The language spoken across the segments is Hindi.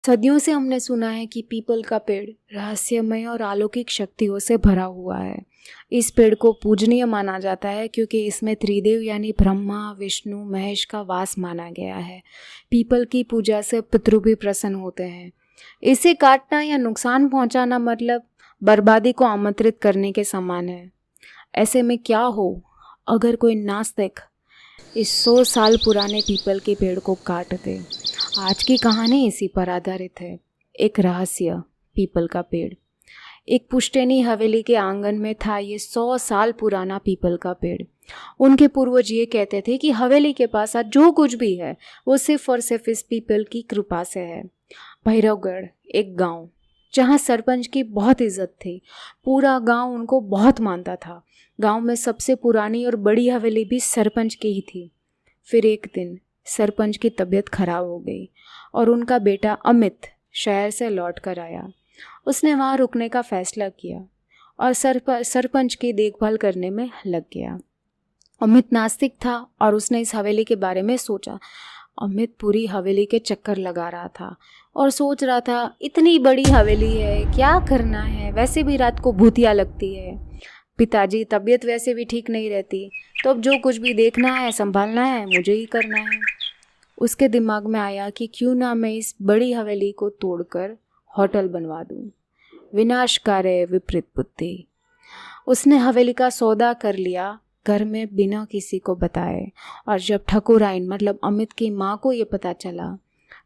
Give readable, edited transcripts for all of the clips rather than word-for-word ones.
सदियों से हमने सुना है कि पीपल का पेड़ रहस्यमय और अलौकिक शक्तियों से भरा हुआ है। इस पेड़ को पूजनीय माना जाता है क्योंकि इसमें त्रिदेव यानी ब्रह्मा, विष्णु, महेश का वास माना गया है। पीपल की पूजा से पितृ भी प्रसन्न होते हैं। इसे काटना या नुकसान पहुंचाना मतलब बर्बादी को आमंत्रित करने के समान है। ऐसे में क्या हो अगर कोई नास्तिक इस 100 साल पुराने पीपल के पेड़ को काट दे। आज की कहानी इसी पर आधारित है। एक रहस्य, पीपल का पेड़। एक पुश्तैनी हवेली के आंगन में था ये 100 साल पुराना पीपल का पेड़। उनके पूर्वज ये कहते थे कि हवेली के पास आज जो कुछ भी है वो सिर्फ और सिर्फ इस पीपल की कृपा से है। भैरवगढ़ एक गांव जहाँ सरपंच की बहुत इज्जत थी। पूरा गांव उनको बहुत मानता था। गांव में सबसे पुरानी और बड़ी हवेली भी सरपंच की ही थी। फिर एक दिन सरपंच की तबीयत खराब हो गई और उनका बेटा अमित शहर से लौट कर आया। उसने वहाँ रुकने का फैसला किया और सरपंच की देखभाल करने में लग गया। अमित नास्तिक था और उसने इस हवेली के बारे में सोचा। अमित पूरी हवेली के चक्कर लगा रहा था और सोच रहा था, इतनी बड़ी हवेली है, क्या करना है, वैसे भी रात को भूतिया लगती है। पिताजी तबीयत वैसे भी ठीक नहीं रहती, तो अब जो कुछ भी देखना है, संभालना है, मुझे ही करना है। उसके दिमाग में आया कि क्यों ना मैं इस बड़ी हवेली को तोड़कर होटल बनवा दूं। विनाशकारी विपरीत बुद्धि। उसने हवेली का सौदा कर लिया, घर में बिना किसी को बताए। और जब ठकुराइन मतलब अमित की माँ को ये पता चला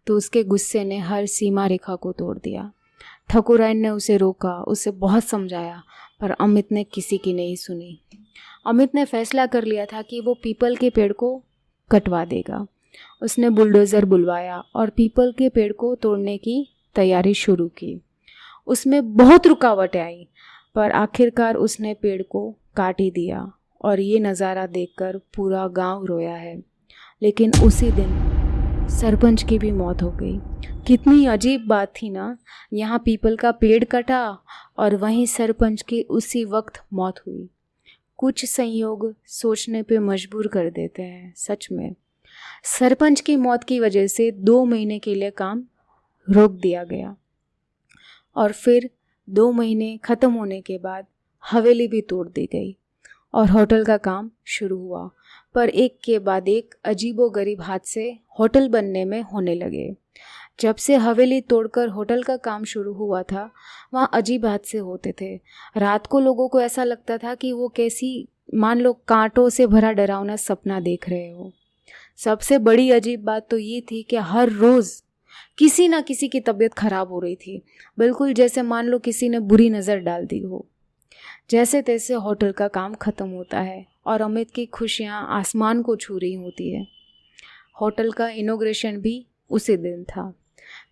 तो उसके गुस्से ने हर सीमा रेखा को तोड़ दिया। ठकुराइन ने उसे रोका, उसे बहुत समझाया, पर अमित ने किसी की नहीं सुनी। अमित ने फैसला कर लिया था कि वो पीपल के पेड़ को कटवा देगा। उसने बुलडोज़र बुलवाया और पीपल के पेड़ को तोड़ने की तैयारी शुरू की। उसमें बहुत रुकावटें आई, पर आखिरकार उसने पेड़ को काट ही दिया। और ये नज़ारा देखकर पूरा गांव रोया है। लेकिन उसी दिन सरपंच की भी मौत हो गई। कितनी अजीब बात थी ना, यहाँ पीपल का पेड़ कटा और वहीं सरपंच की उसी वक्त मौत हुई। कुछ संयोग सोचने पे मजबूर कर देते हैं। सच में सरपंच की मौत की वजह से 2 महीने के लिए काम रोक दिया गया और फिर 2 महीने ख़त्म होने के बाद हवेली भी तोड़ दी गई और होटल का काम शुरू हुआ। पर एक के बाद एक अजीबोगरीब हादसे होटल बनने में होने लगे। जब से हवेली तोड़कर होटल का काम शुरू हुआ था, वहाँ अजीब हादसे होते थे। रात को लोगों को ऐसा लगता था कि वो कैसी मान लो कांटों से भरा डरावना सपना देख रहे हो। सबसे बड़ी अजीब बात तो ये थी कि हर रोज़ किसी ना किसी की तबीयत खराब हो रही थी, बिल्कुल जैसे मान लो किसी ने बुरी नज़र डाल दी हो। जैसे तैसे होटल का काम ख़त्म होता है और अमित की खुशियाँ आसमान को छू रही होती है। होटल का इनॉग्रेशन भी उसी दिन था।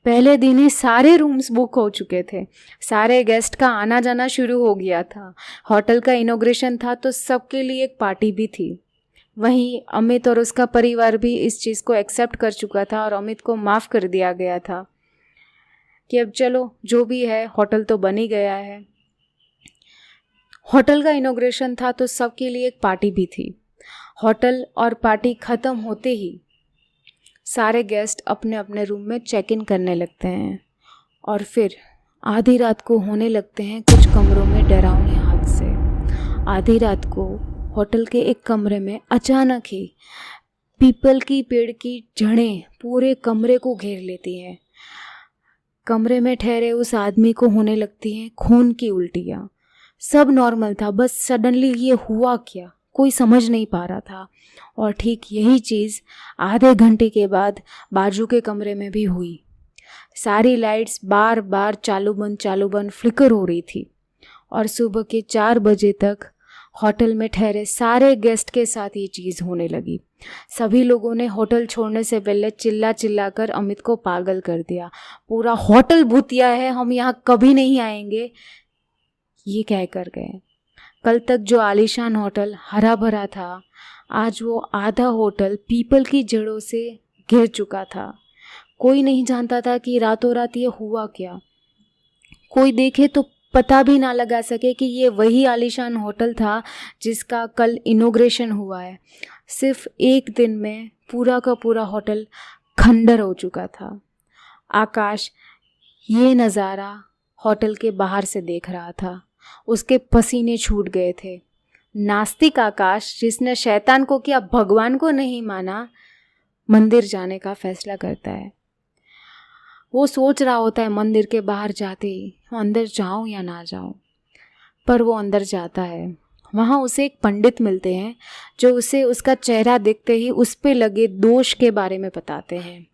पहले दिन ही सारे रूम्स बुक हो चुके थे। सारे गेस्ट का आना जाना शुरू हो गया था। होटल का इनॉग्रेशन था तो सबके लिए एक पार्टी भी थी। वहीं अमित और उसका परिवार भी इस चीज़ को एक्सेप्ट कर चुका था और अमित को माफ़ कर दिया गया था कि अब चलो जो भी है, होटल तो बन ही गया है। होटल का इनॉग्रेशन था तो सबके लिए एक पार्टी भी थी। होटल और पार्टी ख़त्म होते ही सारे गेस्ट अपने अपने रूम में चेक इन करने लगते हैं और फिर आधी रात को होने लगते हैं कुछ कमरों में डरावने हादसे। आधी रात को होटल के एक कमरे में अचानक ही पीपल की पेड़ की जड़ें पूरे कमरे को घेर लेती हैं। कमरे में ठहरे उस आदमी को होने लगती हैं खून की उल्टियाँ। सब नॉर्मल था, बस सडनली ये हुआ क्या कोई समझ नहीं पा रहा था। और ठीक यही चीज़ आधे घंटे के बाद बाजू के कमरे में भी हुई। सारी लाइट्स बार बार चालू बंद फ्लिकर हो रही थी और सुबह के 4 बजे तक होटल में ठहरे सारे गेस्ट के साथ ये चीज़ होने लगी। सभी लोगों ने होटल छोड़ने से पहले चिल्ला चिल्ला कर अमित को पागल कर दिया। पूरा होटल भूतिया है, हम यहाँ कभी नहीं आएंगे, ये कह कर गए। कल तक जो आलीशान होटल हरा भरा था, आज वो आधा होटल पीपल की जड़ों से घिर चुका था। कोई नहीं जानता था कि रातों रात ये हुआ क्या। कोई देखे तो पता भी ना लगा सके कि ये वही आलीशान होटल था जिसका कल इनॉग्रेशन हुआ है। सिर्फ एक दिन में पूरा का पूरा होटल खंडर हो चुका था। आकाश ये नज़ारा होटल के बाहर से देख रहा था। उसके पसीने छूट गए थे। नास्तिक आकाश, जिसने शैतान को क्या भगवान को नहीं माना, मंदिर जाने का फैसला करता है। वो सोच रहा होता है मंदिर के बाहर जाते ही अंदर जाऊं या ना जाऊं, पर वो अंदर जाता है। वहाँ उसे एक पंडित मिलते हैं जो उसे उसका चेहरा देखते ही उस पे लगे दोष के बारे में बताते हैं।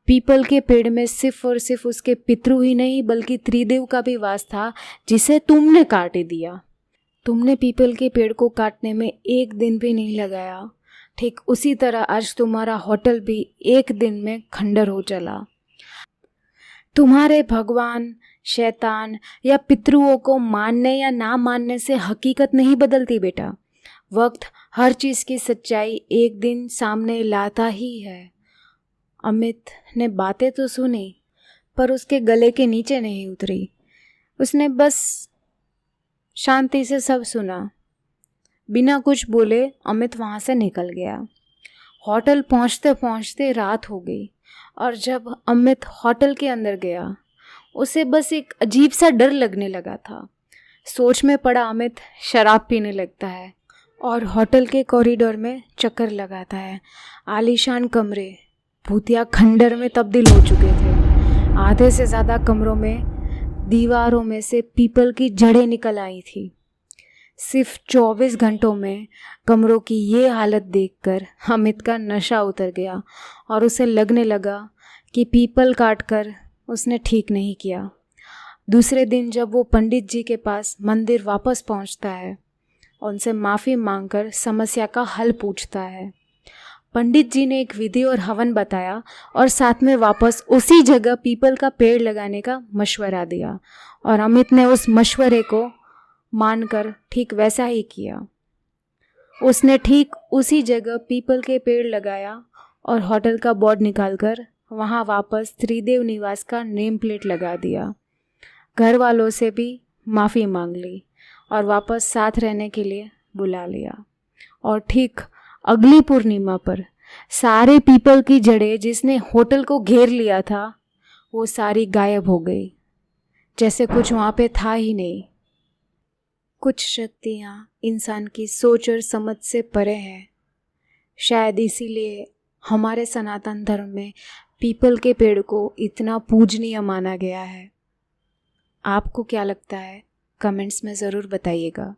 पीपल के पेड़ में सिर्फ और सिर्फ उसके पितृ ही नहीं बल्कि त्रिदेव का भी वास था, जिसे तुमने काट दिया। तुमने पीपल के पेड़ को काटने में एक दिन भी नहीं लगाया। ठीक उसी तरह आज तुम्हारा होटल भी एक दिन में खंडर हो चला। तुम्हारे भगवान, शैतान या पितरुओं को मानने या ना मानने से हकीकत नहीं बदलती बेटा। वक्त हर चीज़ की सच्चाई एक दिन सामने लाता ही है। अमित ने बातें तो सुनी पर उसके गले के नीचे नहीं उतरी। उसने बस शांति से सब सुना। बिना कुछ बोले अमित वहाँ से निकल गया। होटल पहुँचते पहुँचते रात हो गई और जब अमित होटल के अंदर गया उसे बस एक अजीब सा डर लगने लगा था। सोच में पड़ा अमित शराब पीने लगता है और होटल के कॉरिडोर में चक्कर लगाता है। आलीशान कमरे भूतिया खंडर में तब्दील हो चुके थे। आधे से ज़्यादा कमरों में दीवारों में से पीपल की जड़ें निकल आई थी। सिर्फ 24 घंटों में कमरों की ये हालत देखकर अमित का नशा उतर गया और उसे लगने लगा कि पीपल काटकर उसने ठीक नहीं किया। दूसरे दिन जब वो पंडित जी के पास मंदिर वापस पहुंचता है, उनसे माफ़ी मांगकर समस्या का हल पूछता है। पंडित जी ने एक विधि और हवन बताया और साथ में वापस उसी जगह पीपल का पेड़ लगाने का मशवरा दिया और अमित ने उस मशवरे को मानकर ठीक वैसा ही किया। उसने ठीक उसी जगह पीपल के पेड़ लगाया और होटल का बोर्ड निकालकर वहाँ वापस त्रिदेव निवास का नेम प्लेट लगा दिया। घर वालों से भी माफ़ी मांग ली और वापस साथ रहने के लिए बुला लिया। और ठीक अगली पूर्णिमा पर सारे पीपल की जड़ें जिसने होटल को घेर लिया था वो सारी गायब हो गई, जैसे कुछ वहाँ पे था ही नहीं। कुछ शक्तियाँ इंसान की सोच और समझ से परे हैं। शायद इसीलिए हमारे सनातन धर्म में पीपल के पेड़ को इतना पूजनीय माना गया है। आपको क्या लगता है? कमेंट्स में ज़रूर बताइएगा।